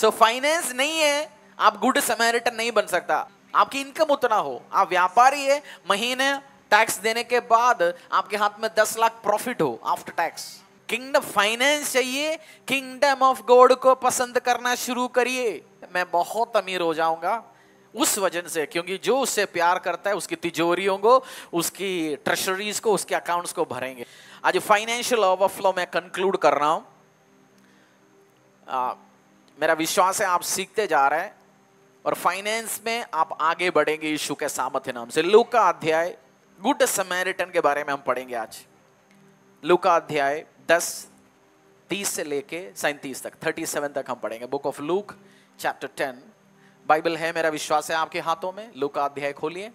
So finance नहीं है, आप गुड समैरिटन नहीं बन सकता। आपकी इनकम उतना हो, आप व्यापारी है, महीने टैक्स देने के बाद आपके हाथ में 10 लाख प्रॉफिट हो आफ्टर टैक्स। किंगडम फाइनेंस चाहिए, किंगडम ऑफ गॉड को पसंद करना शुरू करिए। मैं बहुत अमीर हो जाऊंगा उस वजह से, क्योंकि जो उससे प्यार करता है उसकी तिजोरियों को, उसकी ट्रेजरीज को, उसके अकाउंट्स को भरेंगे। आज फाइनेंशियल ओवरफ्लो में कंक्लूड कर रहा हूं। मेरा विश्वास है आप सीखते जा रहे हैं और फाइनेंस में आप आगे बढ़ेंगे यीशु के सामर्थ्य नाम से। लूका अध्याय गुड समैरिटन के बारे में हम पढ़ेंगे आज। लूका अध्याय 10:30 से लेके 37 तक, 37 तक हम पढ़ेंगे। Book of Luke chapter 10। Bible है, मेरा विश्वास है आपके हाथों में। लूका अध्याय खोलिए,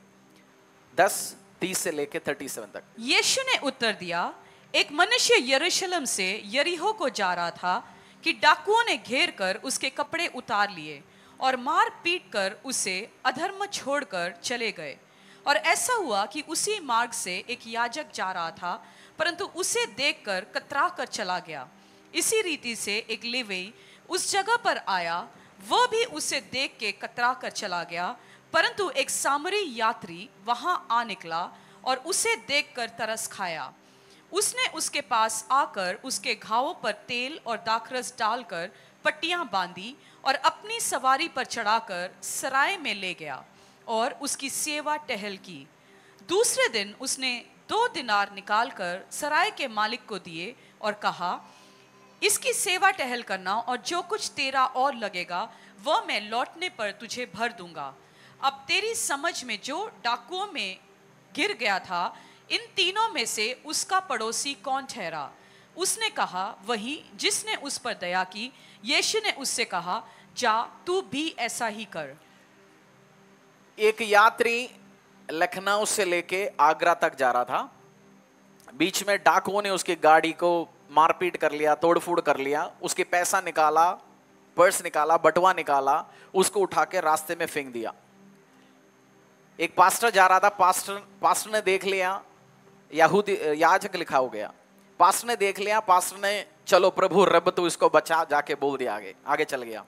10:30 से लेके 37 तक। यीशु ने उत्तर दिया, एक मनुष्य यरूशलेम से यरीहो को जा रहा था कि डाकुओं ने घेर कर उसके कपड़े उतार लिए और मार पीट कर उसे अधर्म छोड़कर चले गए। और ऐसा हुआ कि उसी मार्ग से एक याजक जा रहा था, परंतु उसे देखकर कतरा कर चला गया। इसी रीति से एक लेवी उस जगह पर आया, वह भी उसे देख के कतरा कर चला गया। परंतु एक सामरी यात्री वहां आ निकला और उसे देखकर तरस खाया। उसने उसके पास आकर उसके घावों पर तेल और दाखरस डालकर पट्टियां बांधी और अपनी सवारी पर चढ़ाकर सराय में ले गया और उसकी सेवा टहल की। दूसरे दिन उसने 2 दिनार निकालकर सराय के मालिक को दिए और कहा, इसकी सेवा टहल करना और जो कुछ तेरा और लगेगा वह मैं लौटने पर तुझे भर दूंगा। अब तेरी समझ में जो डाकुओं में गिर गया था, इन तीनों में से उसका पड़ोसी कौन ठहरा? उसने कहा, वही जिसने उस पर दया की। यीशु ने उससे कहा, जा तू भी ऐसा ही कर। एक यात्री लखनऊ से लेके आगरा तक जा रहा था। बीच में डाकुओं ने उसकी गाड़ी को मारपीट कर लिया, तोड़फोड़ कर लिया, उसके पैसा निकाला, पर्स निकाला, बटुआ निकाला, उसको उठा के रास्ते में फेंक दिया। एक पास्टर जा रहा था, पास्टर ने देख लिया, यहूदी याजक लिखा हो गया। पास्टर ने देख लिया, पास्टर ने चलो प्रभु रब तू इसको बचा जाके बोल दिया, आगे चल गया।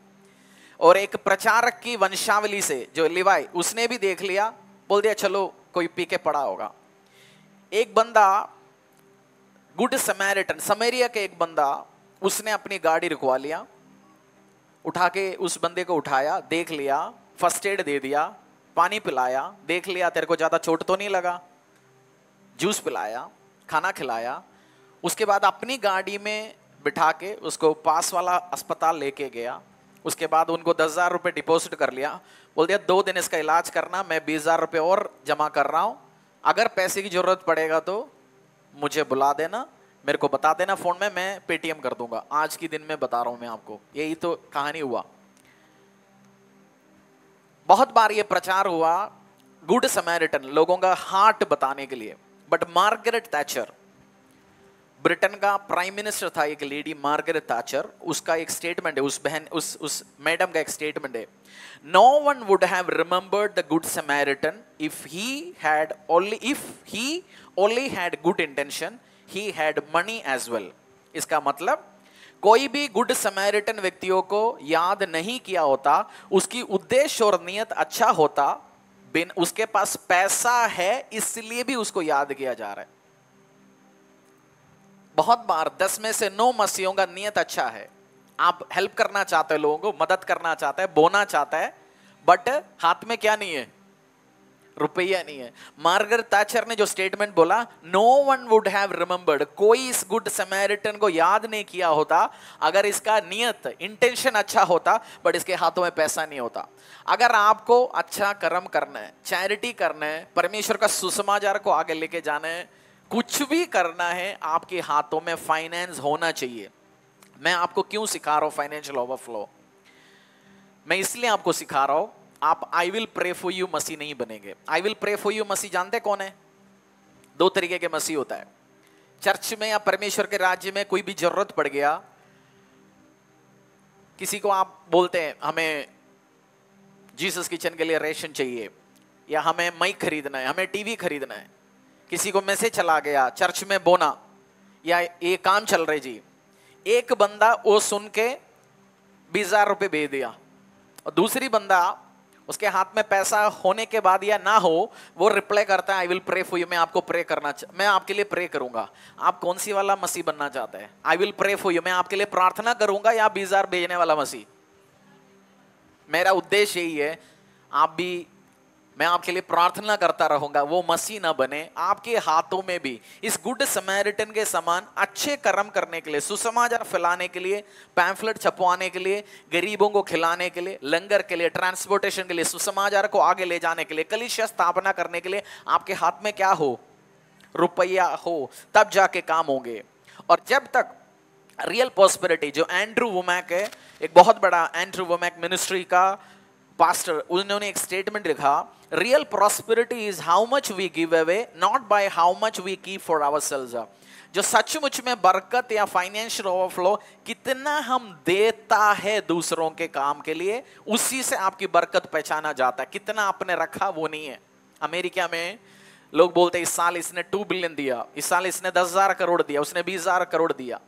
और एक प्रचारक की वंशावली से जो लिवाई, उसने भी देख लिया, बोल दिया चलो कोई पी के पड़ा होगा। एक बंदा गुड समैरिटन, समरिया के एक बंदा, उसने अपनी गाड़ी रुकवा लिया, उठा के उस बंदे को उठाया, देख लिया, फर्स्ट एड दे दिया, पानी पिलाया, देख लिया तेरे को ज्यादा चोट तो नहीं लगा, जूस पिलाया, खाना खिलाया। उसके बाद अपनी गाड़ी में बिठा के उसको पास वाला अस्पताल लेके गया। उसके बाद उनको 10,000 रुपये डिपॉजिट कर लिया, बोल दिया 2 दिन इसका इलाज करना, मैं 20,000 रुपये और जमा कर रहा हूं, अगर पैसे की जरूरत पड़ेगा तो मुझे बुला देना, मेरे को बता देना फोन में, मैं पेटीएम कर दूंगा। आज की दिन में बता रहा हूं मैं आपको, यही तो कहानी हुआ। बहुत बार ये प्रचार हुआ गुड समैरिटन, लोगों का हार्ट बताने के लिए। बट मार्गरेट थैचर, ब्रिटेन का प्राइम मिनिस्टर था एक लेडी मार्गरेट थैचर, उसका एक स्टेटमेंट है, उस बहन उस मैडम का एक स्टेटमेंट है, no one would have remembered the good Samaritan if he only had good intention, he had money as well. इसका मतलब कोई भी गुड समैरिटन व्यक्तियों को याद नहीं किया होता, उसकी उद्देश्य और नियत अच्छा होता, बिन उसके पास पैसा है इसलिए भी उसको याद किया जा रहा है। बहुत बार 10 में से 9 मसीहों का नियत अच्छा है, आप हेल्प करना चाहते हैं, लोगों को मदद करना चाहता है, बोना चाहता है, बट हाथ में क्या नहीं है, रुपया नहीं है। मार्गरेट थैचर ने जो स्टेटमेंट बोला, no one would have remembered, कोई इस गुड समैरिटन को याद नहीं किया होता अगर इसका नियत इंटेंशन अच्छा होता, बट इसके हाथों में पैसा नहीं होता। अगर आपको अच्छा कर्म करना है, चैरिटी करना है, परमेश्वर का सुसमाचार को आगे लेके जाना है, कुछ भी करना है, आपके हाथों में फाइनेंस होना चाहिए। मैं आपको क्यों सिखा रहा हूं फाइनेंशियल ओवरफ्लो? मैं इसलिए आपको सिखा रहा हूं, आप I will pray for you मसीह नहीं बनेंगे। I will pray for you मसीह जानते कौन है? 2 तरीके के मसीह होता है। चर्च में या परमेश्वर के राज्य में कोई भी जरूरत पड़ गया, किसी को आप बोलते हैं हमें जीसस किचन के लिए रेशन चाहिए, या हमें माइक खरीदना है, हमें टीवी खरीदना है, किसी को मैसेज चला गया चर्च में बोना, या ये काम चल रहे जी, एक बंदा वो सुन के 20,000 रुपए भेज दिया, और दूसरी बंदा उसके हाथ में पैसा होने के बाद या ना हो वो रिप्लाई करता है I will pray for you, मैं आपको प्रे मैं आपके लिए प्रे करूंगा। आप कौन सी वाला मसीह बनना चाहते हैं? I will pray for you, मैं आपके लिए प्रार्थना करूंगा, या 20,000 भेजने वाला मसीह? मेरा उद्देश्य यही है, आप भी, मैं आपके लिए प्रार्थना करता रहूंगा, वो मसीह ना बने। आपके हाथों में भी इस गुड समैरिटन के समान अच्छे कर्म करने के लिए, सुसमाचार फैलाने के लिए, पैम्फलेट छपवाने के लिए, गरीबों को खिलाने के लिए, लंगर के लिए, ट्रांसपोर्टेशन के लिए, सुसमाचार को आगे ले जाने के लिए, कलीसिया स्थापना करने के लिए आपके हाथ में क्या हो? रुपया हो, तब जाके काम होंगे। और जब तक रियल प्रॉस्पेरिटी, जो एंड्रू वुमैक है, एक बहुत बड़ा एंड्रू वुमैक मिनिस्ट्री का पास्टर, उन्होंने एक स्टेटमेंट लिखा, real prosperity is how much we give away, not by how much we keep for ourselves. जो सचमुच में बरकत या फाइनेंशियल ओवरफ्लो कितना हम देता है दूसरों के काम के लिए, उसी से आपकी बरकत पहचाना जाता है। कितना आपने रखा वो नहीं है। अमेरिका में लोग बोलते हैं इस साल इसने 2 बिलियन दिया, इस साल इसने 10,000 करोड़ दिया, उसने 20,000 करोड़ दिया।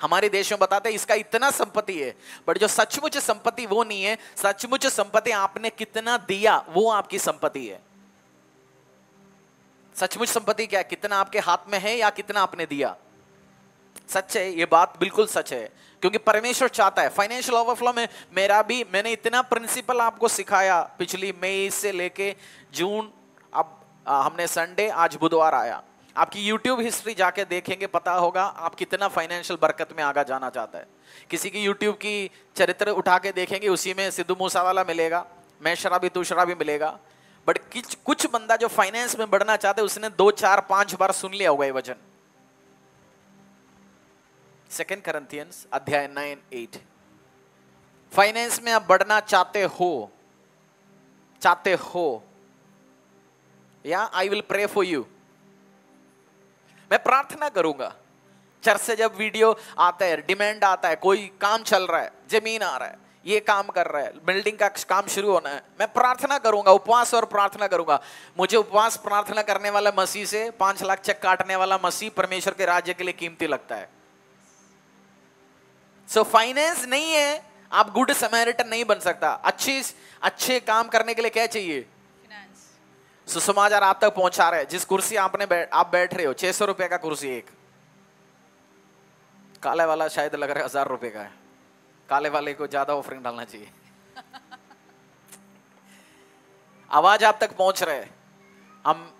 हमारे देश में बताते हैं इसका इतना संपत्ति है, बट जो सचमुच संपत्ति वो नहीं है। सचमुच संपत्ति आपने कितना दिया वो आपकी संपत्ति है। सचमुच संपत्ति क्या है? कितना आपके हाथ में है या कितना आपने दिया। सच है, ये बात बिल्कुल सच है, क्योंकि परमेश्वर चाहता है फाइनेंशियल ओवरफ्लो में। मैंने इतना प्रिंसिपल आपको सिखाया पिछली मई से लेके जून, अब हमने संडे, आज बुधवार आया। आपकी यूट्यूब हिस्ट्री जाके देखेंगे, पता होगा आप कितना फाइनेंशियल बरकत में आगे जाना चाहता है। किसी की यूट्यूब की चरित्र उठा के देखेंगे, उसी में सिद्धू मूसावाला मिलेगा, मैं शराबी तू शराबी मिलेगा। बट कुछ बंदा जो फाइनेंस में बढ़ना चाहते है, उसने 2, 4, 5 बार सुन लिया होगा ये वचन। 2 Corinthians अध्याय 9-8। फाइनेंस में आप बढ़ना चाहते हो, या I will pray for you, मैं प्रार्थना करूंगा। चर्च से जब वीडियो आता है, डिमांड आता है, कोई काम चल रहा है, जमीन आ रहा है, ये काम कर रहा है, बिल्डिंग का काम शुरू होना है, मैं प्रार्थना करूंगा, उपवास और प्रार्थना करूंगा। मुझे उपवास प्रार्थना करने वाला मसीह से 5 लाख चेक काटने वाला मसीह परमेश्वर के राज्य के लिए कीमती लगता है। सो फाइनेंस नहीं है, आप गुड समैरिटन नहीं बन सकता। अच्छे काम करने के लिए क्या चाहिए? सुसमाचार आप तक पहुंचा रहे हैं। जिस कुर्सी आप बैठ रहे हो, 600 रुपए का कुर्सी एक, काले वाला शायद लग रहा है 1000 रुपए का है। काले वाले को ज्यादा ऑफरिंग डालना चाहिए। आवाज आप तक पहुंच रहे, हम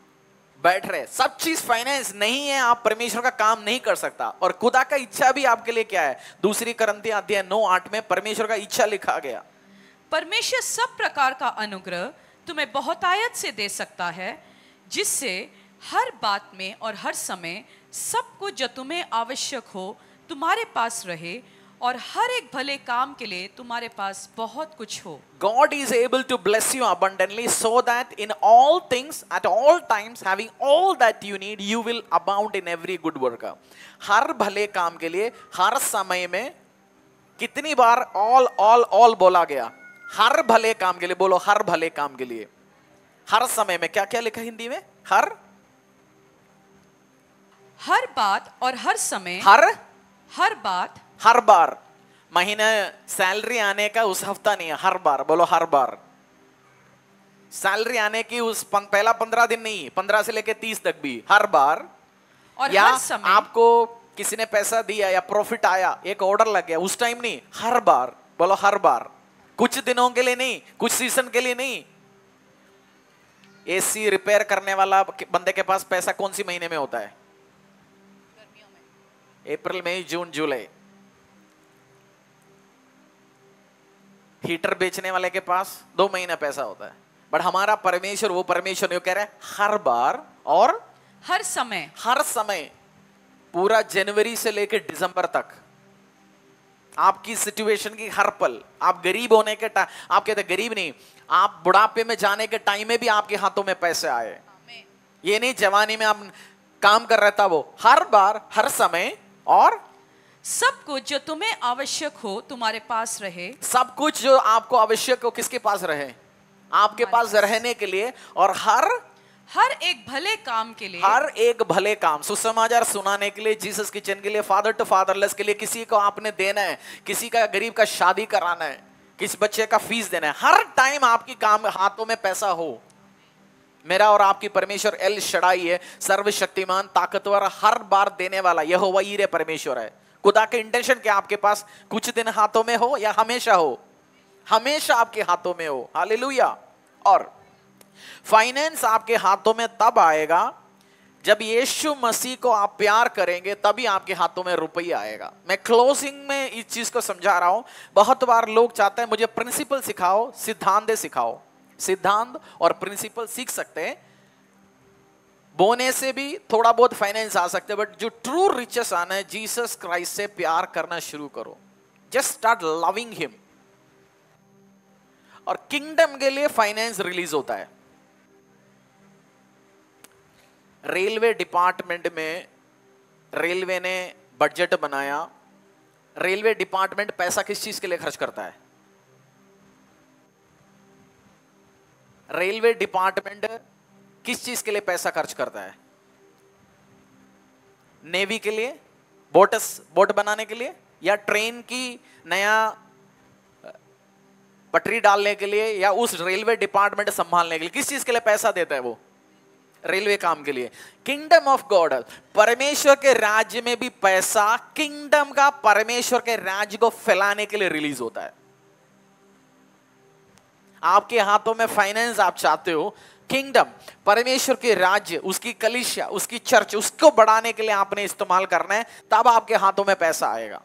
बैठ रहे, सब चीज फाइनेंस नहीं है, आप परमेश्वर का काम नहीं कर सकता। और खुदा का इच्छा भी आपके लिए क्या है? 2 Corinthians अध्याय 9-8 में परमेश्वर का इच्छा लिखा गया। परमेश्वर सब प्रकार का अनुग्रह तुम्हें बहुतायत से दे सकता है, जिससे हर बात में और हर समय सब कुछ जो तुम्हें आवश्यक हो तुम्हारे पास रहे, और हर एक भले काम के लिए तुम्हारे पास बहुत कुछ हो। God is able to bless you abundantly, so that in all things at all times having all that you need, you will abound in every good work। हर भले काम के लिए हर समय में, कितनी बार all बोला गया? हर भले काम के लिए, बोलो हर भले काम के लिए, हर समय में। क्या क्या लिखा हिंदी में? हर बात और हर समय, हर बात, हर बार। महीने सैलरी आने का उस हफ्ता नहीं है, हर बार। बोलो हर बार। सैलरी आने की उस पहला 15 दिन नहीं, 15 से लेके 30 तक भी, हर बार। और या हर समय आपको किसी ने पैसा दिया या प्रॉफिट आया, एक ऑर्डर लग गया, उस टाइम नहीं, हर बार। बोलो हर बार। कुछ दिनों के लिए नहीं, कुछ सीजन के लिए नहीं। एसी रिपेयर करने वाला बंदे के पास पैसा कौन सी महीने में होता है? गर्मियों में। अप्रैल, मई, जून, जुलाई। हीटर बेचने वाले के पास 2 महीना पैसा होता है। बट हमारा परमेश्वर, वो परमेश्वर नहीं, वो कह रहे हैं हर बार और हर समय। हर समय, पूरा जनवरी से लेकर दिसंबर तक आपकी सिचुएशन की हर पल। आप गरीब होने के टाइम, आप कहते गरीब नहीं, आप बुढ़ापे में जाने के टाइम में भी आपके हाथों में पैसे आए। ये नहीं जवानी में आप काम कर रहे था, वो हर बार, हर समय, और सब कुछ जो तुम्हें आवश्यक हो तुम्हारे पास रहे। सब कुछ जो आपको आवश्यक हो किसके पास रहे? आपके पास रहने के लिए। और हर हर एक भले काम के लिए, हर एक भले काम, सुसमाचार सुनाने के लिए, जीसस किचन के लिए, फादर टू फादरलेस के लिए, किसी को आपने देना है, किसी का गरीब का शादी कराना है, किस बच्चे का फीस देना है, हर टाइम आपकी काम हाथों में पैसा हो। मेरा और आपकी परमेश्वर एल शडाई है, सर्वशक्तिमान, ताकतवर, हर बार देने वाला यहोवा यीरे परमेश्वर है। खुदा के इंटेंशन क्या आपके पास कुछ दिन हाथों में हो या हमेशा हो? हमेशा आपके हाथों में हो। हालेलुया। और फाइनेंस आपके हाथों में तब आएगा जब यीशु मसीह को आप प्यार करेंगे, तभी आपके हाथों में रुपया आएगा। मैं क्लोजिंग में इस चीज को समझा रहा हूं। बहुत बार लोग चाहते हैं मुझे प्रिंसिपल सिखाओ, सिद्धांत सिखाओ। सिद्धांत और प्रिंसिपल सीख सकते हैं, बोने से भी थोड़ा बहुत फाइनेंस आ सकते हैं, बट जो ट्रू रिचेस आना है, जीसस क्राइस्ट से प्यार करना शुरू करो। Just start loving him. और किंगडम के लिए फाइनेंस रिलीज होता है। रेलवे डिपार्टमेंट में रेलवे ने बजट बनाया। रेलवे डिपार्टमेंट पैसा किस चीज के लिए खर्च करता है? रेलवे डिपार्टमेंट किस चीज के लिए पैसा खर्च करता है? नेवी के लिए, बोट बनाने के लिए, या ट्रेन की नया पटरी डालने के लिए, या उस रेलवे डिपार्टमेंट संभालने के लिए? किस चीज के लिए पैसा देता है वो? रेलवे काम के लिए। किंगडम ऑफ गॉड, परमेश्वर के राज्य में भी पैसा किंगडम का, परमेश्वर के राज्य को फैलाने के लिए रिलीज होता है। आपके हाथों में फाइनेंस आप चाहते हो, किंगडम, परमेश्वर के राज्य, उसकी कलीसिया, उसकी चर्च, उसको बढ़ाने के लिए आपने इस्तेमाल करना है, तब आपके हाथों में पैसा आएगा।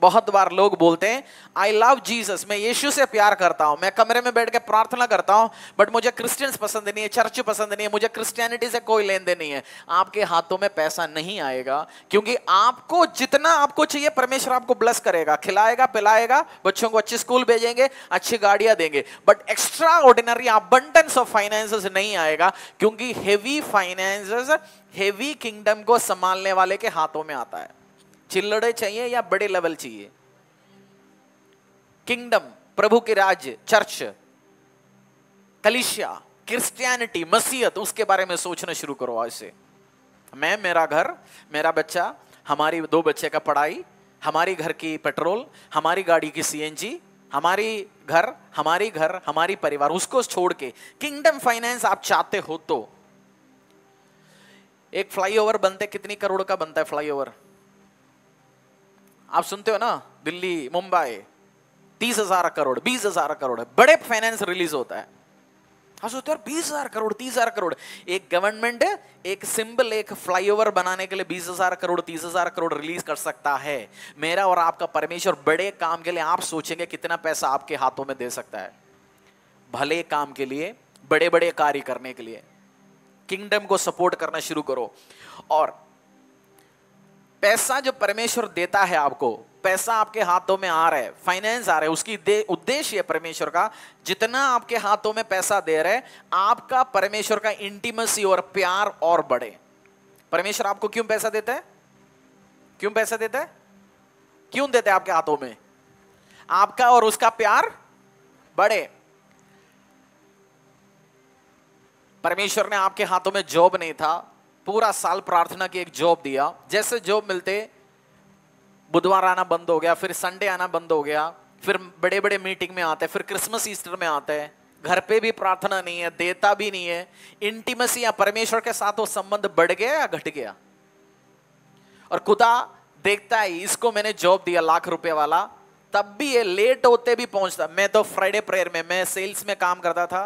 बहुत बार लोग बोलते हैं आई लव जीसस, मैं यीशु से प्यार करता हूं, मैं कमरे में बैठ के प्रार्थना करता हूं, बट मुझे क्रिश्चियंस पसंद नहीं है, चर्च पसंद नहीं है, मुझे क्रिश्चियनिटी से कोई लेन देन नहीं है। आपके हाथों में पैसा नहीं आएगा, क्योंकि आपको जितना आपको चाहिए परमेश्वर आपको ब्लेस करेगा, खिलाएगा, पिलाएगा, बच्चों को अच्छे स्कूल भेजेंगे, अच्छी गाड़ियां देंगे, but extra ordinary abundance of finances नहीं आएगा, क्योंकि हेवी फाइनेंसेस हेवी किंगडम को संभालने वाले के हाथों में आता है। चिल्लड़े चाहिए या बड़े लेवल चाहिए? किंगडम, प्रभु के राज्य, चर्च, कलीसिया, क्रिश्चियनिटी, मसीहत, उसके बारे में सोचना शुरू करो आज से। मैं, मेरा घर, मेरा बच्चा, हमारी 2 बच्चे का पढ़ाई, हमारी घर की पेट्रोल, हमारी गाड़ी की सीएनजी, हमारी घर, हमारी परिवार, उसको छोड़ के किंगडम फाइनेंस आप चाहते हो तो एक फ्लाईओवर बनते कितनी करोड़ का बनता है फ्लाईओवर? आप सुनते हो ना, दिल्ली, मुंबई, 30,000 करोड़, 20,000 करोड़, बड़े फाइनेंस रिलीज होता है। हाँ सोचते हो 20,000 करोड़, 30,000 करोड़। एक गवर्नमेंट एक सिंबल, एक फ्लाईओवर बनाने के लिए 20,000 करोड़, 30,000 करोड़ रिलीज कर सकता है। मेरा और आपका परमेश्वर बड़े काम के लिए आप सोचेंगे कितना पैसा आपके हाथों में दे सकता है? भले काम के लिए, बड़े बड़े कार्य करने के लिए किंगडम को सपोर्ट करना शुरू करो। और पैसा जो परमेश्वर देता है आपको, पैसा आपके हाथों में आ रहा है, फाइनेंस आ रहा है, उसकी उद्देश्य है परमेश्वर का, जितना आपके हाथों में पैसा दे रहे, आपका परमेश्वर का इंटीमेसी और प्यार और बढ़े। परमेश्वर आपको क्यों पैसा देता है? क्यों पैसा देता है? क्यों देता है आपके हाथों में? आपका और उसका प्यार बढ़े। परमेश्वर ने आपके हाथों में जॉब नहीं था, पूरा साल प्रार्थना की, एक जॉब दिया, जैसे जॉब मिलते बुधवार आना बंद हो गया, फिर संडे आना बंद हो गया, फिर बड़े बड़े मीटिंग में आते हैं, फिर क्रिसमस ईस्टर में आते हैं, घर पे भी प्रार्थना नहीं है, देता भी नहीं है। इंटीमेसी या परमेश्वर के साथ वो संबंध बढ़ गया या घट गया? और खुदा देखता है, इसको मैंने जॉब दिया लाख रुपए वाला, तब भी ये लेट होते भी पहुंचता। मैं तो फ्राइडे प्रेयर में, मैं सेल्स में काम करता था,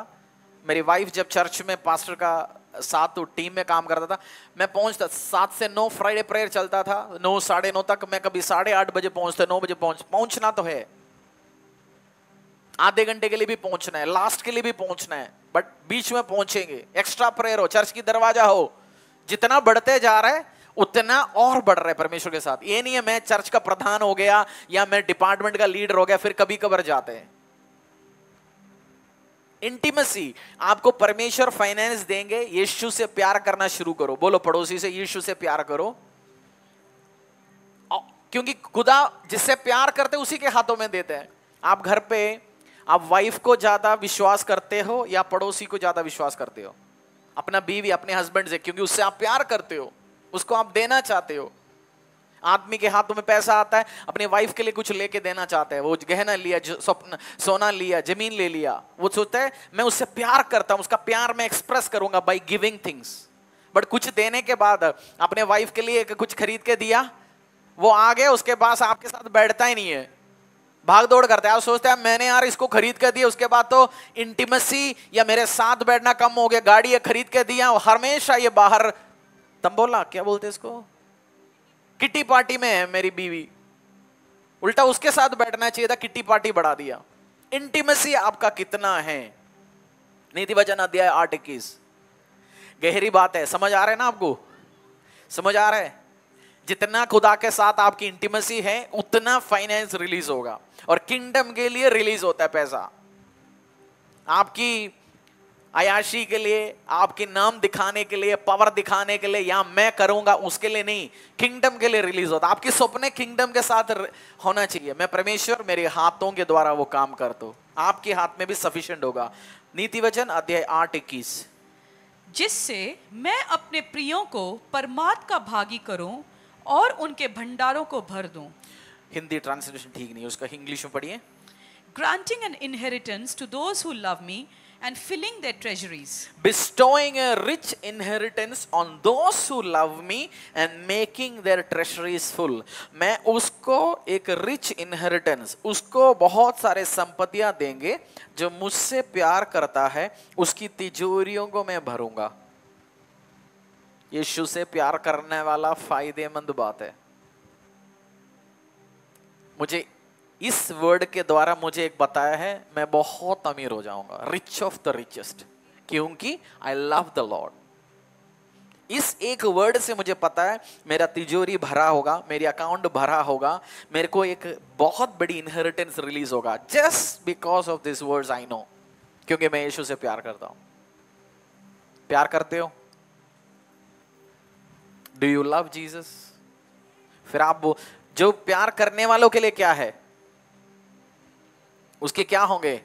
मेरी वाइफ जब चर्च में पास्टर का साथ तो टीम में काम करता था, मैं पहुंचता 7 से 9 फ्राइडे प्रेयर चलता था, 9 साढ़े 9 तक, मैं कभी 8:30 बजे पहुंचता, 9 बजे पहुंचना तो है, आधे घंटे के लिए भी पहुंचना है, लास्ट के लिए भी पहुंचना है, बट बीच में पहुंचेंगे। एक्स्ट्रा प्रेयर हो, चर्च की दरवाजा हो, जितना बढ़ते जा रहा है उतना और बढ़ रहा है परमेश्वर के साथ। ये नहीं है मैं चर्च का प्रधान हो गया या मैं डिपार्टमेंट का लीडर हो गया फिर कभी कभार जाते हैं। इंटीमेसी, आपको परमेश्वर फाइनेंस देंगे, यीशु से प्यार करना शुरू करो। बोलो पड़ोसी से, यीशु से प्यार करो, क्योंकि खुदा जिससे प्यार करते उसी के हाथों में देते हैं। आप घर पे आप वाइफ को ज्यादा विश्वास करते हो या पड़ोसी को ज्यादा विश्वास करते हो? अपना बीवी, अपने हस्बैंड से, क्योंकि उससे आप प्यार करते हो, उसको आप देना चाहते हो। आदमी के हाथों में पैसा आता है, अपने वाइफ के लिए कुछ लेके देना चाहता है, वो गहना लिया, स्वप्न सोना लिया, जमीन ले लिया, वो सोचता है मैं उससे प्यार करता हूं, उसका प्यार मैं एक्सप्रेस करूंगा बाय गिविंग थिंग्स। बट कुछ देने के बाद अपने वाइफ के लिए कुछ खरीद के दिया, वो आ गया, उसके पास आपके साथ बैठता ही नहीं है, भाग दौड़ करता है। आप सोचते हैं मैंने यार इसको खरीद के दिया, उसके बाद तो इंटीमेसी या मेरे साथ बैठना कम हो गया, गाड़ी ये खरीद के दिया, हमेशा ये बाहर, तंबोला क्या बोलते इसको, किटी पार्टी में है मेरी बीवी, उल्टा उसके साथ बैठना चाहिए था, किटी पार्टी बढ़ा दिया। इंटीमेसी आपका कितना है? नीति वचन अध्याय 8:21। गहरी बात है, समझ आ रहा है ना आपको? समझ आ रहा है? जितना खुदा के साथ आपकी इंटीमेसी है उतना फाइनेंस रिलीज होगा, और किंगडम के लिए रिलीज होता है पैसा। आपकी अयाशी के लिए, आपके नाम दिखाने के लिए, पावर दिखाने के लिए, या मैं करूंगा उसके लिए नहीं, किंगडम के लिए रिलीज होता। आपके सपने किंगडम के साथ होना चाहिए। मैं परमेश्वर मेरे हाथों के द्वारा वो काम करता हूं, आपके हाथ में भी सफिशिएंट होगा। नीति वचन अध्याय 8:21। जिससे मैं अपने प्रियों को परमात्म का भागी करूं और उनके भंडारों को भर दूं। हिंदी ट्रांसलेशन ठीक नहीं, उसका इंग्लिश में पढ़िए। Granting an inheritance to those who love me and filling their treasuries. Bestowing a rich inheritance on those who love me and making their treasuries full. मैं उसको एक rich inheritance, उसको बहुत सारे संपत्तियां देंगे, जो मुझसे प्यार करता है उसकी तिजोरियों को मैं भरूंगा। यीशु से प्यार करने वाला फायदेमंद बात है। मुझे इस वर्ड के द्वारा मुझे एक बताया है, मैं बहुत अमीर हो जाऊंगा, रिच ऑफ द रिचेस्ट, क्योंकि आई लव द लॉर्ड। इस एक वर्ड से मुझे पता है मेरा तिजोरी भरा होगा, मेरी अकाउंट भरा होगा, मेरे को एक बहुत बड़ी इनहेरिटेंस रिलीज होगा, just because of this words I know, क्योंकि मैं यीशु से प्यार करता हूं। प्यार करते हो? Do you love Jesus? फिर आप जो प्यार करने वालों के लिए क्या है, उसके क्या होंगे?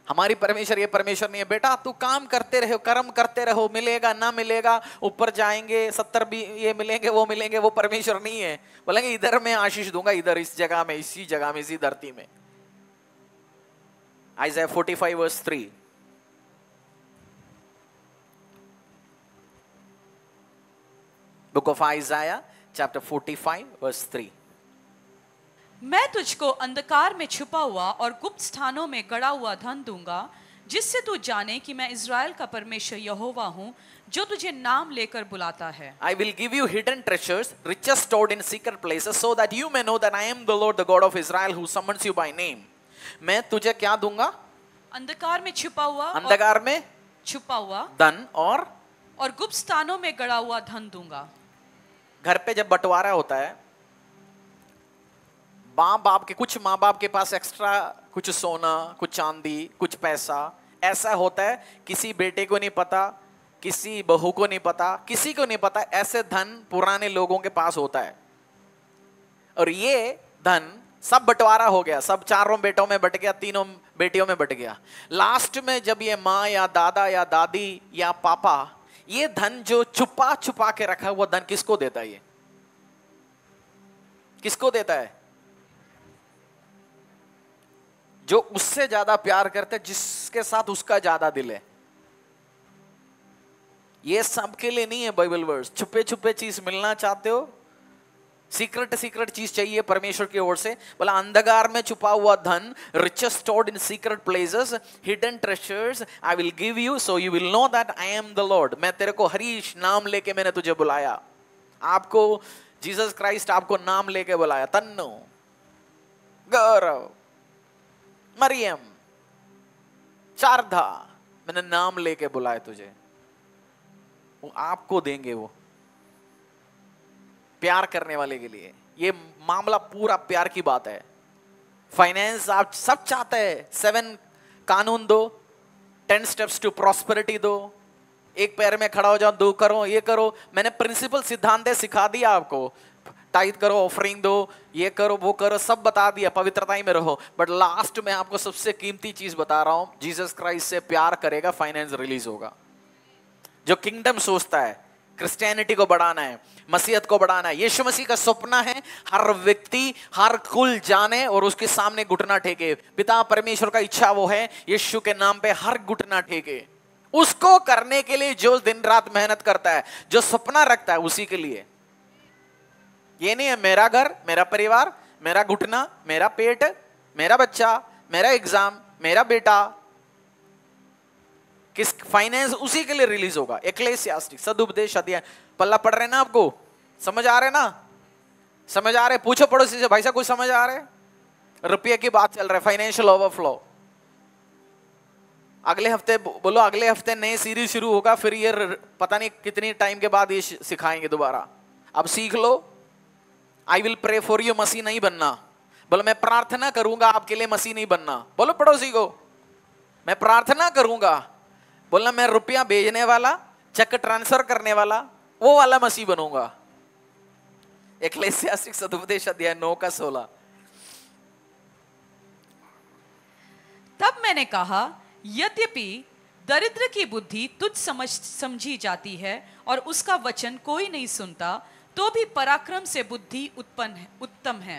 हमारी परमेश्वर ये परमेश्वर नहीं है बेटा तू काम करते रहो, कर्म करते रहो, मिलेगा ना मिलेगा, ऊपर जाएंगे 70 भी ये मिलेंगे वो मिलेंगे, वो परमेश्वर नहीं है। बोलेंगे इधर मैं आशीष दूंगा, इधर इस जगह में, इसी जगह में, इसी धरती में। आइज़ाया 45:3। Book of आइज़ाया chapter 45:3। मैं तुझको अंधकार में छुपा हुआ और गुप्त स्थानों में गड़ा हुआ धन दूंगा, जिससे तू जाने कि मैं इज़राइल का परमेश्वर यहोवा हूँ, जो तुझे नाम लेकर बुलाता है। I will give you hidden treasures, riches stored in secret places, so that you may know that I am the Lord, the God of Israel, who summons you by name. मैं तुझे क्या दूंगा? अंधकार में छुपा हुआ, अंधकार में छुपा हुआ धन और गुप्त स्थानों में गड़ा हुआ धन दूंगा। घर पे जब बंटवारा होता है, माँ बाप के, कुछ माँ बाप के पास एक्स्ट्रा कुछ सोना, कुछ चांदी, कुछ पैसा ऐसा होता है, किसी बेटे को नहीं पता, किसी बहू को नहीं पता, किसी को नहीं पता, ऐसे धन पुराने लोगों के पास होता है। और ये धन सब बंटवारा हो गया, सब चारों बेटों में बट गया, तीनों बेटियों में बट गया। लास्ट में जब ये माँ या दादा या दादी या पापा ये धन जो छुपा छुपा के रखा हुआ धन किसको देता है? ये किसको देता है? जो उससे ज्यादा प्यार करते हैं, जिसके साथ उसका ज्यादा दिल है। ये सबके लिए नहीं है बाइबल वर्स। छुपे छुपे चीज मिलना चाहते हो, सीक्रेट सीक्रेट चीज चाहिए परमेश्वर की ओर से, बोला अंधकार में छुपा हुआ धन, riches stored in secret places, hidden treasures I will give you, so you will know that I am the Lord। मैं तेरे को हरीश नाम लेके मैंने तुझे बुलाया। आपको जीसस क्राइस्ट आपको नाम लेके बुलाया। तन्नो, गौरव, मरियम, शारदा, मैंने नाम लेके बुलाया तुझे। वो आपको देंगे, वो प्यार करने वाले के लिए। ये मामला पूरा प्यार की बात है। फाइनेंस आप सब चाहते हैं, 7 कानून दो, 10 स्टेप्स टू प्रॉस्पेरिटी दो, एक पैर में खड़ा हो जाओ, 2 करो, ये करो। मैंने प्रिंसिपल सिद्धांत सिखा दिया आपको, टाइट करो, ऑफरिंग दो, ये करो, वो करो, सब बता दिया, पवित्रता ही में रहो। बट लास्ट में आपको सबसे कीमती चीज बता रहा हूं, जीसस क्राइस्ट से प्यार करेगा, फाइनेंस रिलीज होगा। जो किंगडम सोचता है, क्रिश्चियनिटी को बढ़ाना है, मसीहत को बढ़ाना है। यीशु मसीह का सपना है हर व्यक्ति, हर कुल जाने और उसके सामने घुटना टेके। पिता परमेश्वर का इच्छा वो है यीशु के नाम पे हर घुटना टेके। उसको करने के लिए जो दिन रात मेहनत करता है, जो सपना रखता है, उसी के लिए। ये नहीं है मेरा घर, मेरा परिवार, मेरा घुटना, मेरा पेट, मेरा बच्चा, मेरा एग्जाम, मेरा बेटा। किस फाइनेंस उसी के लिए रिलीज होगा। एक्लेसियास्टिक सदुपदेश अध्याय पल्ला पढ़ रहे ना, आपको समझ आ रहे ना? समझ आ रहे? पूछो पड़ोसी से, भाई साहब कुछ समझ आ रहे? रुपये की बात चल रहा है, फाइनेंशियल ओवरफ्लो। अगले हफ्ते बोलो, अगले हफ्ते नए सीरीज शुरू होगा, फिर ये पता नहीं कितनी टाइम के बाद ये सिखाएंगे दोबारा। अब सीख लो। I will pray for you, मसीह नहीं बनना। बोलो मैं प्रार्थना करूंगा आपके लिए मसीह नहीं बनना। बोलो पड़ोसी को, मैं प्रार्थना करूंगा। बोलना मैं रुपया भेजने वाला, चेक ट्रांसफर करने वाला, वो वाला मसीह बनूंगा। एक्लेसियास्टिक सदुपदेश अध्याय 9 का 16। तब मैंने कहा, यद्यपि दरिद्र की बुद्धि तुच्छ समझी जाती है और उसका वचन कोई नहीं सुनता, तो भी पराक्रम से बुद्धि उत्तम है।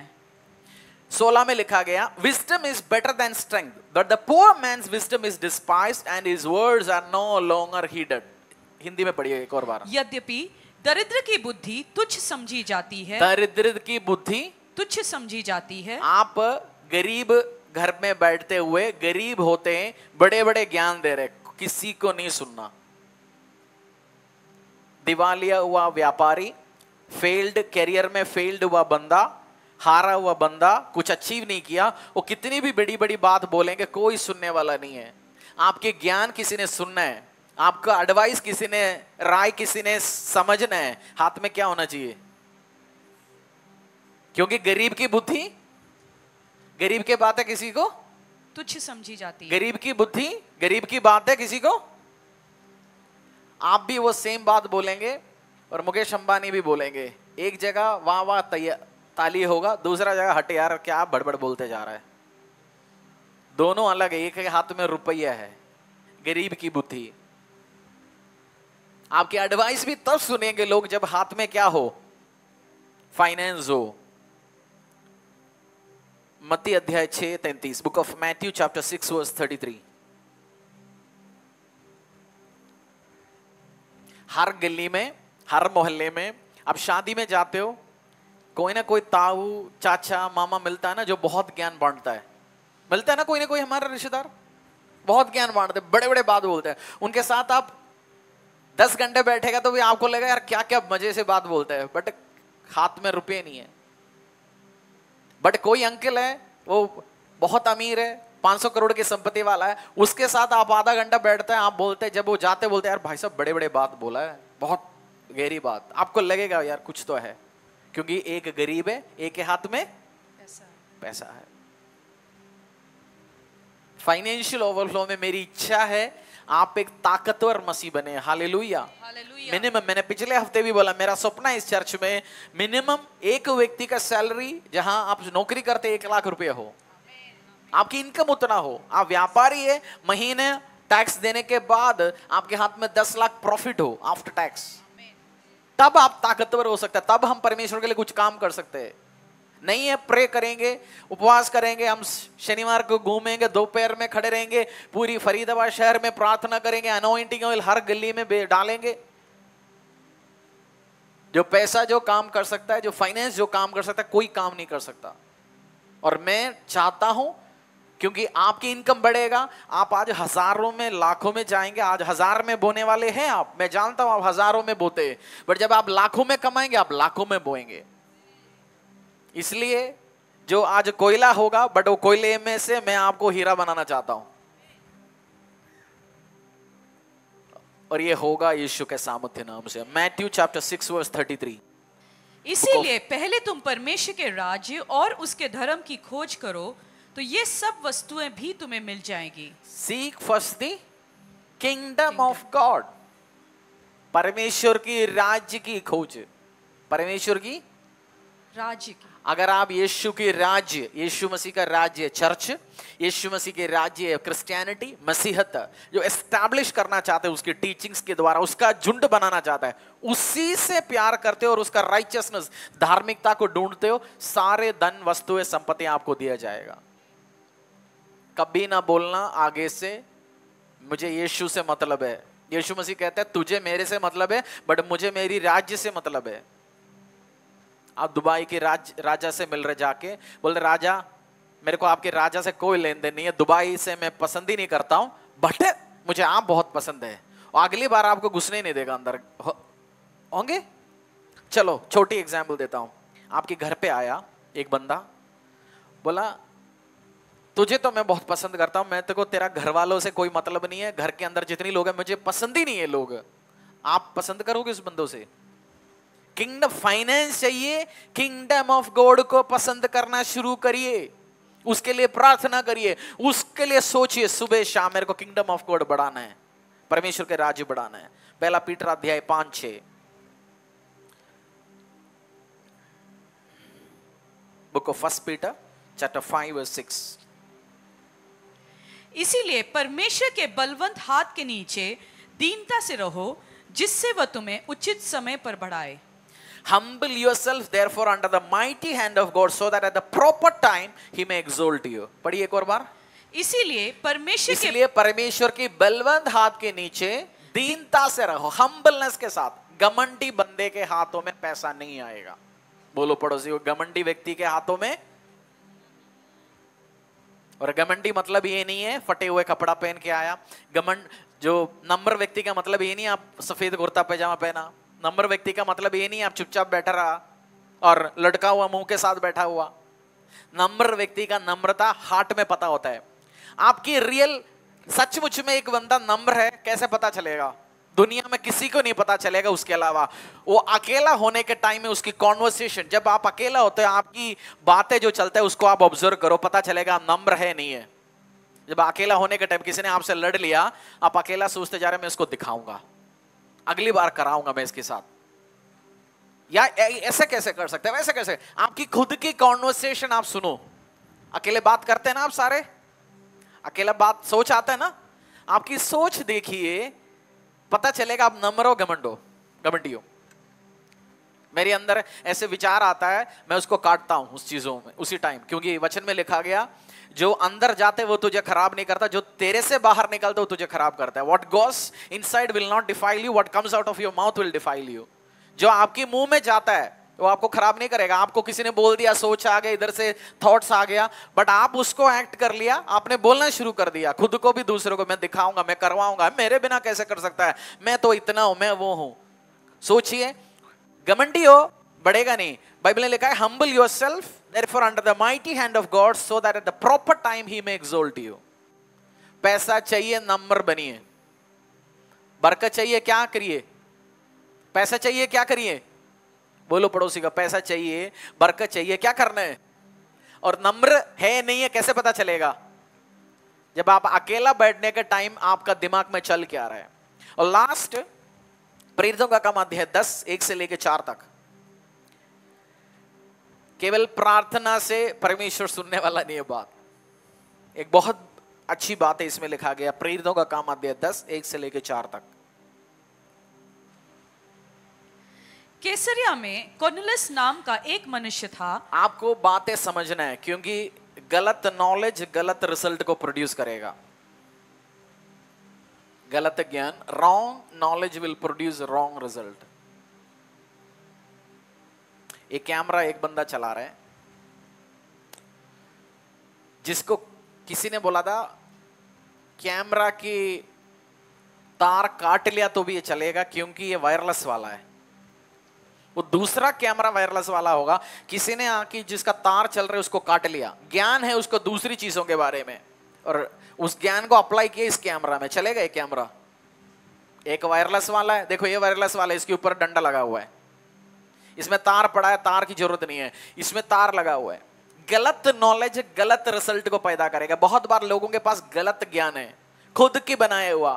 16 में लिखा गया, wisdom is better than strength, but the poor man's wisdom is despised and his words are no longer heeded. Hindi में पढ़िए एक और बार। यद्यपि दरिद्र की बुद्धि तुच्छ समझी जाती है, दरिद्र की बुद्धि तुच्छ समझी जाती है। आप गरीब घर में बैठते हुए, गरीब होते हैं, बड़े बड़े ज्ञान दे रहे, किसी को नहीं सुनना। दिवालिया हुआ व्यापारी, फेल्ड कैरियर में फेल्ड हुआ बंदा, हारा हुआ बंदा, कुछ अचीव नहीं किया, वो कितनी भी बड़ी बड़ी बात बोलेंगे, कोई सुनने वाला नहीं है। आपके ज्ञान किसी ने सुनना है, आपका एडवाइस किसी ने, राय किसी ने समझना है। हाथ में क्या होना चाहिए? क्योंकि गरीब की बुद्धि, गरीब के बातें किसी को तुच्छ समझी जाती है। गरीब की बुद्धि, गरीब की बातें किसी को, आप भी वो सेम बात बोलेंगे और मुकेश अंबानी भी बोलेंगे। एक जगह वाह वाह ताली होगा, दूसरा जगह हट यार क्या बड़बड़ बोलते जा रहा है। दोनों अलग है। एक के हाथ में रुपया है, गरीब की बुद्धि। आपकी एडवाइस भी तब सुनेंगे लोग जब हाथ में क्या हो, फाइनेंस हो। मत्ती अध्याय 6:33, book of Matthew chapter 6 verse 33। हर गली में, हर मोहल्ले में, आप शादी में जाते हो, कोई ना कोई ताऊ, चाचा, मामा मिलता है ना, जो बहुत ज्ञान बांटता है। मिलता है ना कोई हमारा रिश्तेदार, बहुत ज्ञान बांटते, बड़े बड़े बात बोलते हैं। उनके साथ आप 10 घंटे बैठेगा तो भी आपको लगेगा यार क्या क्या मजे से बात बोलते हैं, बट हाथ में रुपये नहीं है। बट कोई अंकल है, वो बहुत अमीर है, 500 करोड़ की संपत्ति वाला है, उसके साथ आप आधा घंटा बैठते हैं, आप बोलते हैं, जब वो जाते बोलते हैं यार भाई साहब बड़े बड़े बात बोला है, बहुत गहरी बात। आपको लगेगा यार कुछ तो है, क्योंकि एक गरीब है, एक के हाथ में पैसा है। फाइनेंशियल ओवरफ्लो में मेरी इच्छा है आप एक ताकतवर मसीह बने। हालेलुया। मिनिमम, मैंने पिछले हफ्ते भी बोला, मेरा सपना इस चर्च में मिनिमम एक व्यक्ति का सैलरी, जहां आप नौकरी करते 1 लाख रुपया हो, आपकी इनकम उतना हो। आप व्यापारी है, महीने टैक्स देने के बाद आपके हाथ में 10 लाख प्रॉफिट हो आफ्टर टैक्स, तब आप ताकतवर हो सकते हैं, तब हम परमेश्वर के लिए कुछ काम कर सकते हैं। नहीं है प्रे करेंगे, उपवास करेंगे, हम शनिवार को घूमेंगे, दोपहर में खड़े रहेंगे, पूरी फरीदाबाद शहर में प्रार्थना करेंगे, अनॉइंटिंग ऑयल हर गली में डालेंगे। जो पैसा जो काम कर सकता है, जो फाइनेंस जो काम कर सकता है, कोई काम नहीं कर सकता। और मैं चाहता हूं, क्योंकि आपकी इनकम बढ़ेगा, आप आज हजारों में, लाखों में जाएंगे। आज 1000 में बोने वाले हैं आप, मैं जानता हूं आप हजारों में बोते हैं, बट जब आप लाखों में कमाएंगे, आप लाखों में बोएंगे। इसलिए जो आज कोयला होगा, बट वो कोयले में से मैं आपको हीरा बनाना चाहता हूं, और ये होगा यीशु के सामर्थ्य नाम से। Matthew chapter 6 verse 33। इसीलिए पहले तुम परमेश्वर के राज्य और उसके धर्म की खोज करो, तो ये सब वस्तुएं भी तुम्हें मिल जाएंगी। Seek first the kingdom of God, परमेश्वर की राज्य की खोज, परमेश्वर की राज्य की। अगर आप यीशु की राज्य, यीशु मसीह का राज्य चर्च, यीशु मसीह के राज्य क्रिश्चियनिटी, मसीहत जो एस्टैब्लिश करना चाहते हैं उसकी टीचिंग्स के द्वारा, उसका झुंड बनाना चाहता है, उसी से प्यार करते हो और उसका राइचियसनेस, धार्मिकता को ढूंढते हो, सारे धन वस्तुएं संपत्ति आपको दिया जाएगा। कभी ना बोलना आगे से मुझे यीशु से मतलब है। यीशु मसीह कहते हैं तुझे मेरे से मतलब है, बट मुझे मेरी राज्य से मतलब है। आप दुबई के राजा से मिल रहे, जाके बोल रहे राजा मेरे को आपके राजा से कोई लेन देन नहीं है, दुबई से मैं पसंद ही नहीं करता हूं, बट मुझे आप बहुत पसंद है, और अगली बार आपको घुसने ही नहीं देगा अंदर। होंगे? चलो छोटी एग्जाम्पल देता हूं। आपके घर पे आया एक बंदा, बोला तुझे तो मैं बहुत पसंद करता हूं, मैं तेरे को तेरा घर वालों से कोई मतलब नहीं है, घर के अंदर जितनी लोग हैं मुझे पसंद ही नहीं है लोग। आप पसंद करोगे उस बंदों से? किंगडम फाइनेंस चाहिए, किंगडम ऑफ गॉड को पसंद करना शुरू करिए, उसके लिए प्रार्थना करिए, उसके लिए सोचिए सुबह शाम मेरे को किंगडम ऑफ गॉड बढ़ाना है, परमेश्वर के राज्य बढ़ाना है। पहला पीटर अध्याय 5-6, book of first Peter chapter 5:6। इसीलिए परमेश्वर के बलवंत हाथ के नीचे दीनता से रहो, जिससे वह तुम्हें उचित समय पर बढ़ाए। Humble yourself therefore under the mighty hand of God, so that at the proper time he may exalt you। पढ़िए एक और बार। इसीलिए परमेश्वर की बलवंत हाथ के नीचे दीनता से रहो, हम्बलनेस के साथ। घमंडी बंदे के हाथों में पैसा नहीं आएगा। बोलो पड़ोसी को, घमंडी व्यक्ति के हाथों में। और घमंडी मतलब ये नहीं है फटे हुए कपड़ा पहन के आया। घमंड जो नम्र व्यक्ति का मतलब ये नहीं आप सफेद कुर्ता पैजामा पहना। नम्र व्यक्ति का मतलब ये नहीं आप चुपचाप बैठा रहा और लटका हुआ मुंह के साथ बैठा हुआ। नम्र व्यक्ति का नम्रता हार्ट में पता होता है। आपकी रियल सचमुच में एक बंदा नम्र है कैसे पता चलेगा? दुनिया में किसी को नहीं पता चलेगा उसके अलावा। वो अकेला होने के टाइम में उसकी कॉन्वर्सेशन, जब आप अकेला होते हो आपकी बातें जो चलता है उसको आप ऑब्जर्व करो, पता चलेगा आप नम्र है नहीं है। जब अकेला होने के टाइम किसी ने आपसे लड़ लिया, आप अकेला सोचते जा रहे मैं इसको दिखाऊंगा, अगली बार कराऊंगा मैं इसके साथ। या ऐसे कैसे कर सकते हैं, वैसे कैसे? आपकी खुद की कॉन्वर्सेशन आप सुनो। अकेले बात करते हैं ना आप सारे, अकेला बात सोच आता है ना, आपकी सोच देखिए, पता चलेगा आप नम्र हो घमंडी हो। मेरे अंदर ऐसे विचार आता है, मैं उसको काटता हूं उस चीजों में उसी टाइम, क्योंकि वचन में लिखा गया जो अंदर जाते वो तुझे खराब नहीं करता, जो तेरे से बाहर निकलते वो तुझे खराब करता है। What goes inside will not defile you, what comes out of your mouth will defile you. जो आपके मुंह में जाता है वो आपको खराब नहीं करेगा। आपको किसी ने बोल दिया, सोच आ गया, इधर से थॉट्स आ गया, बट आप उसको एक्ट कर लिया, आपने बोलना शुरू कर दिया, खुद को भी दूसरों को, मैं दिखाऊंगा, मैं करवाऊंगा, मेरे बिना कैसे कर सकता है, मैं तो इतना हूं, मैं वो हूं। सोचिए, घमंडी हो बढ़ेगा नहीं। बाइबल ने लिखा है humble yourself therefore under the mighty hand of God, so that at the proper time he may exalt you। पैसा चाहिए नम्र बनिए, बरकत चाहिए क्या करिए? पैसा चाहिए क्या करिए? बोलो पड़ोसी का, पैसा चाहिए, बरकत चाहिए, क्या करना है? और नम्र है नहीं है कैसे पता चलेगा? जब आप अकेला बैठने के टाइम आपका दिमाग में चल क्या रहा है। और लास्ट प्रेरितों का काम अध्याय 10 1 से लेकर 4 तक। केवल प्रार्थना से परमेश्वर सुनने वाला नहीं है बात, एक बहुत अच्छी बात है इसमें लिखा गया। प्रेरितों का काम अध्याय 10 1 से लेकर 4 तक। कैसरिया में कॉर्नेलियस नाम का एक मनुष्य था। आपको बातें समझना है, क्योंकि गलत नॉलेज गलत रिजल्ट को प्रोड्यूस करेगा। गलत ज्ञान, wrong knowledge will produce wrong result. एक कैमरा एक बंदा चला रहा है, जिसको किसी ने बोला था कैमरा की तार काट लिया तो भी ये चलेगा, क्योंकि ये वायरलेस वाला है। वो दूसरा कैमरा वायरलेस वाला होगा, किसी ने आके जिसका तार चल रहा है उसको काट लिया, ज्ञान है उसको दूसरी चीजों के बारे में, और उस ज्ञान को अप्लाई किया इस कैमरा में, चलेगा ये कैमरा। एक वायरलेस वाला है, देखो ये वायरलेस वाला है, इसके ऊपर डंडा लगा हुआ है, इसमें तार पड़ा है, तार की जरूरत नहीं है, इसमें तार लगा हुआ है। गलत नॉलेज गलत रिजल्ट को पैदा करेगा। बहुत बार लोगों के पास गलत ज्ञान है, खुद की बनाया हुआ।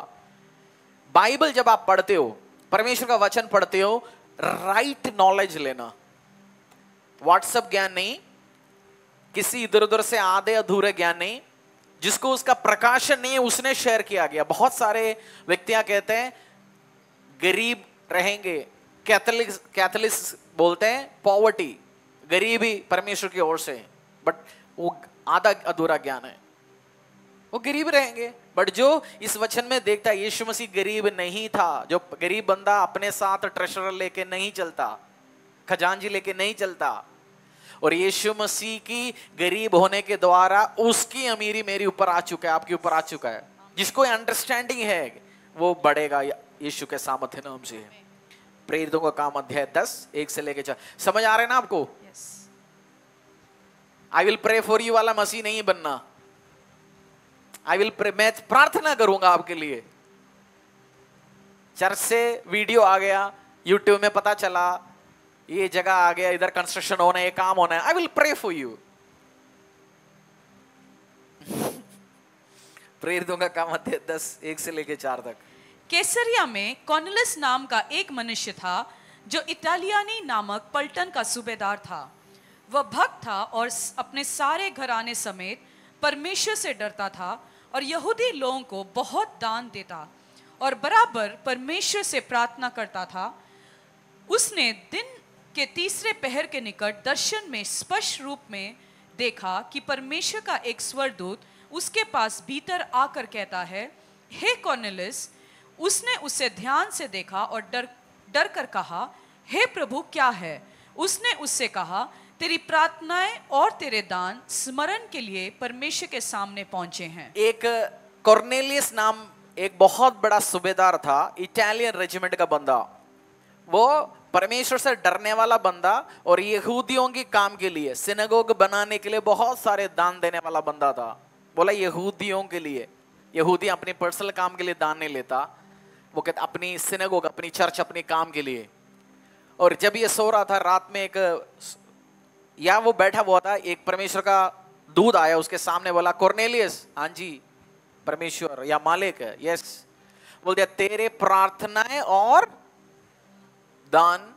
बाइबल जब आप पढ़ते हो, परमेश्वर का वचन पढ़ते हो, राइट नॉलेज लेना, व्हाट्सएप ज्ञान नहीं, किसी इधर उधर से आधे अधूरे ज्ञान नहीं, जिसको उसका प्रकाशन नहीं है उसने शेयर किया गया। बहुत सारे व्यक्तियां कहते हैं गरीब रहेंगे, कैथलिक्स बोलते हैं पॉवर्टी, गरीबी परमेश्वर की ओर से, बट वो आधा अधूरा ज्ञान है। वो गरीब रहेंगे, बट जो इस वचन में देखता है यीशु मसीह गरीब नहीं था। जो गरीब बंदा अपने साथ ट्रेजर लेके नहीं चलता, खजांजी लेके नहीं चलता, और यीशु मसीह की गरीब होने के द्वारा उसकी अमीरी मेरी ऊपर आ चुका है, आपके ऊपर आ चुका है। जिसको अंडरस्टैंडिंग है वो बढ़ेगा यीशु के सामर्थ्य नाम से। प्रेरितों का काम अध्याय 10 1 से लेके 4। समझ आ रहे ना आपको? I will pray for you वाला मसीह नहीं बनना। आई विल प्रे, मैं प्रार्थना करूंगा आपके लिए। चर्च से वीडियो आ गया, यूट्यूब में पता चला ये जगह आ गया, इधर कंस्ट्रक्शन होना है, ये काम होना है, I will pray for you. प्रेरितों का काम अध्याय 10 1 से लेके 4 तक। कैसरिया में कॉर्नेलियस नाम का एक मनुष्य था जो इटालियानी नामक पलटन का सूबेदार था। वह भक्त था और अपने सारे घराने समेत परमेश्वर से डरता था और यहूदी लोगों को बहुत दान देता और बराबर परमेश्वर से प्रार्थना करता था। उसने दिन के तीसरे पहर के निकट दर्शन में स्पष्ट रूप में देखा कि परमेश्वर का एक स्वर्गदूत उसके पास भीतर आकर कहता है, हे कॉर्नेलियस। उसने उसे ध्यान से देखा और डर कर कहा, हे प्रभु क्या है? उसने उससे कहा, तेरी प्रार्थनाएं और तेरे दान स्मरण के लिए परमेश्वर के सामने पहुंचे हैं। एक कॉर्नेलियस नाम एक बहुत बड़ा सूबेदार था, इटालियन रेजिमेंट का बंदा। वो परमेश्वर से डरने वाला बंदा और यहूदियों के काम के लिए सिनेगोग बनाने के लिए बहुत सारे दान देने वाला बंदा था। बोला यहूदियों के लिए, यहूदी अपने पर्सनल काम के लिए दान नहीं लेता, वो कहते अपनी सिनेगोग, अपनी चर्च, अपने काम के लिए। और जब ये सो रहा था रात में, या वो बैठा हुआ था, एक परमेश्वर का दूत आया उसके सामने, बोला कॉर्नेलियस। हाँ जी परमेश्वर या मालिक, यस। बोल दिया तेरे प्रार्थनाएं और दान,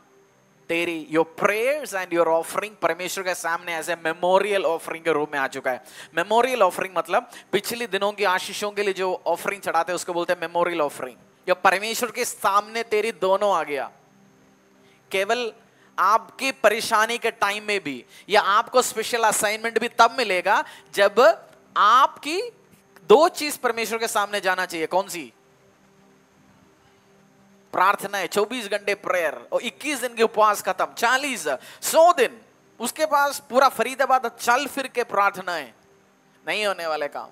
तेरी your prayers and your offering परमेश्वर के सामने एज ए मेमोरियल ऑफरिंग के रूप में आ चुका है। मेमोरियल ऑफरिंग मतलब पिछले दिनों की आशीषों के लिए जो ऑफरिंग चढ़ाते हैं उसको बोलते हैं मेमोरियल ऑफरिंग। जो परमेश्वर के सामने तेरी दोनों आ गया। केवल आपकी परेशानी के टाइम में भी, या आपको स्पेशल असाइनमेंट भी तब मिलेगा जब आपकी दो चीज परमेश्वर के सामने जाना चाहिए। कौन सी? प्रार्थना है, 24 घंटे प्रेयर, और 21 दिन के उपवास खत्म, 40 100 दिन उसके पास पूरा फरीदाबाद चल फिर के प्रार्थनाएं। नहीं होने वाले काम।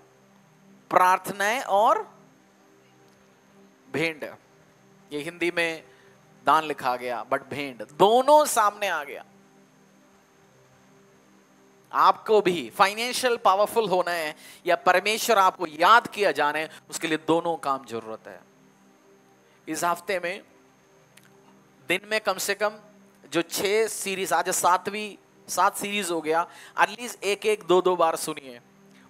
प्रार्थनाएं और भेंट, ये हिंदी में दान लिखा गया बट भेंट दोनों सामने आ गया। आपको भी फाइनेंशियल पावरफुल होना है या परमेश्वर आपको याद किया जाना है, उसके लिए दोनों काम जरूरत है। इस हफ्ते में दिन में कम से कम जो 6 सीरीज, आज 7 सीरीज हो गया, एटलीस्ट एक 2 बार सुनिए।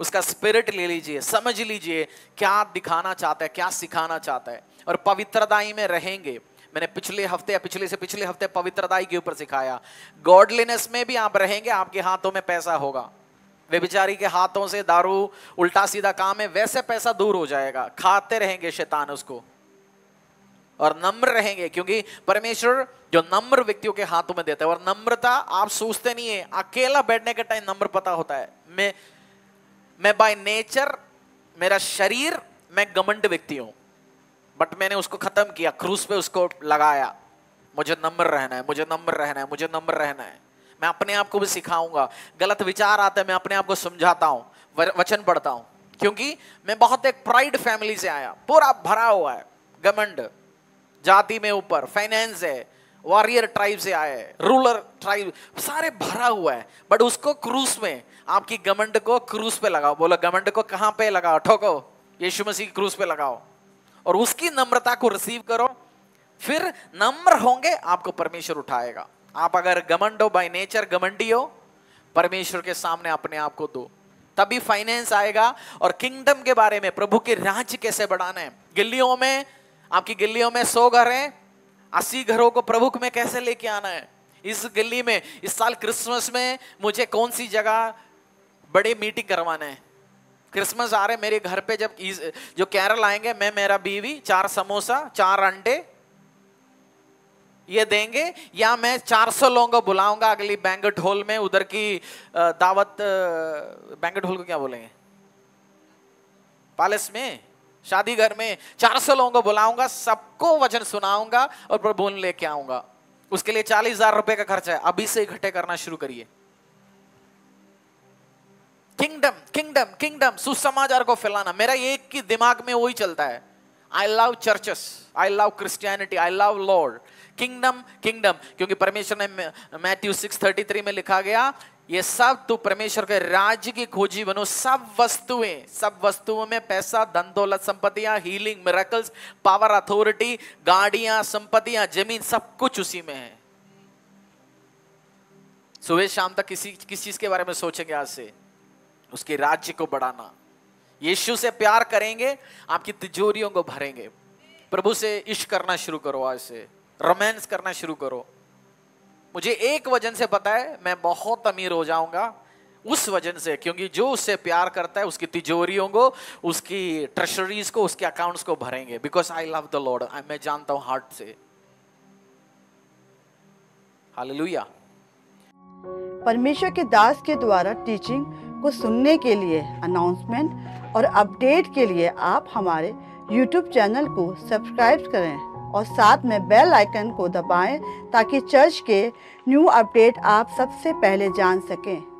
उसका स्पिरिट ले लीजिए, समझ लीजिए क्या दिखाना चाहता है, क्या सिखाना चाहता है। और पवित्रताई में रहेंगे। मैंने पिछले हफ्ते या पिछले से पिछले हफ्ते पवित्रताई के ऊपर सिखाया। गॉडलीनेस में भी आप रहेंगे, आपके हाथों में पैसा होगा। व्यभिचारी के हाथों से दारू उल्टा सीधा काम है, वैसे पैसा दूर हो जाएगा। खाते रहेंगे शैतान उसको, और नम्र रहेंगे, क्योंकि परमेश्वर जो नम्र व्यक्तियों के हाथों में देता है। और नम्रता आप सोचते नहीं है, अकेला बैठने के टाइम नम्र पता होता है। मैं बाय नेचर, मेरा शरीर, मैं घमंड व्यक्ति हूं, बट मैंने उसको खत्म किया, क्रूस पे उसको लगाया। मुझे नम्र रहना है, मुझे नम्र रहना है, मुझे नम्र रहना है। मैं अपने आप को भी सिखाऊंगा। गलत विचार आता है, मैं अपने आप को समझाता हूं, वचन पढ़ता हूं, क्योंकि मैं बहुत एक प्राइड फैमिली से आया, पूरा भरा हुआ है घमंड, जाति में ऊपर, फाइनेंस है, वॉरियर ट्राइब से आए, रूलर ट्राइब, सारे भरा हुआ है। बट उसको क्रूस में, आपकी घमंड को क्रूस पे लगाओ। बोलो घमंड को कहां पे लगाओ? ठोको, यीशु मसीह क्रूस पे लगाओ, और उसकी नम्रता को रिसीव करो। फिर नम्र होंगे, आपको परमेश्वर उठाएगा। आप अगर घमंड हो, बाय नेचर घमंडी हो, परमेश्वर के सामने अपने आप को दो, तभी फाइनेंस आएगा। और किंगडम के बारे में, प्रभु के राज्य कैसे बढ़ाना है। गिल्लियों में, आपकी गिल्लियों में 100 घर हैं, 80 घरों को प्रभु में कैसे लेके आना है, इस गली में इस साल क्रिसमस में मुझे कौन सी जगह बड़े मीटिंग करवाना है। क्रिसमस आ रहे मेरे घर पे, जब जो कैरल आएंगे, मैं मेरा बीवी 4 समोसा 4 अंडे ये देंगे, या मैं 400 लोगों को बुलाऊंगा अगली बैंक्वेट हॉल में, उधर की दावत, बैंक्वेट हॉल को क्या बोलेंगे, पैलेस में, शादी घर में 400 लोगों को बुलाऊंगा, सबको वचन सुनाऊंगा और प्रभु लेके आऊंगा। उसके लिए 40,000 रुपए का खर्चा है, अभी से इकट्ठे करना शुरू करिए। किंगडम किंगडम किंगडम, सुसमाचार को फैलाना, मेरा एक की दिमाग में वही चलता है। I love churches, I love Christianity, I love Lord. Kingdom kingdom, क्योंकि परमेश्वर ने मैथ्यू 6:33 में लिखा गया, ये सब तू परमेश्वर के राज्य की खोजी बनो। सब वस्तुओं में पैसा, धन दौलत, संपत्तियां, हीलिंग, मिरेकल्स, पावर, अथॉरिटी, गाड़ियां, संपत्तियां, जमीन, सब कुछ उसी में है। सुबह शाम तक किस चीज के बारे में सोचेंगे आज से? उसके राज्य को बढ़ाना। यीशु से प्यार करेंगे, आपकी तिजोरियों को भरेंगे। प्रभु से इश्क करना शुरू करो, आज से रोमांस करना शुरू करो। मुझे एक वजन से पता है, मैं बहुत अमीर हो जाऊंगा, उस वजन से, क्योंकि जो उससे प्यार करता है उसकी तिजोरियों को, उसकी ट्रेजरीज को, उसके अकाउंट्स को भरेंगे। Because I love the Lord, मैं जानता हूं हार्ट से। हालेलुया। परमेश्वर के दास के द्वारा टीचिंग को सुनने के लिए, अनाउंसमेंट और अपडेट के लिए आप हमारे YouTube चैनल को सब्सक्राइब करें और साथ में बेल आइकन को दबाएं ताकि चर्च के न्यू अपडेट आप सबसे पहले जान सकें।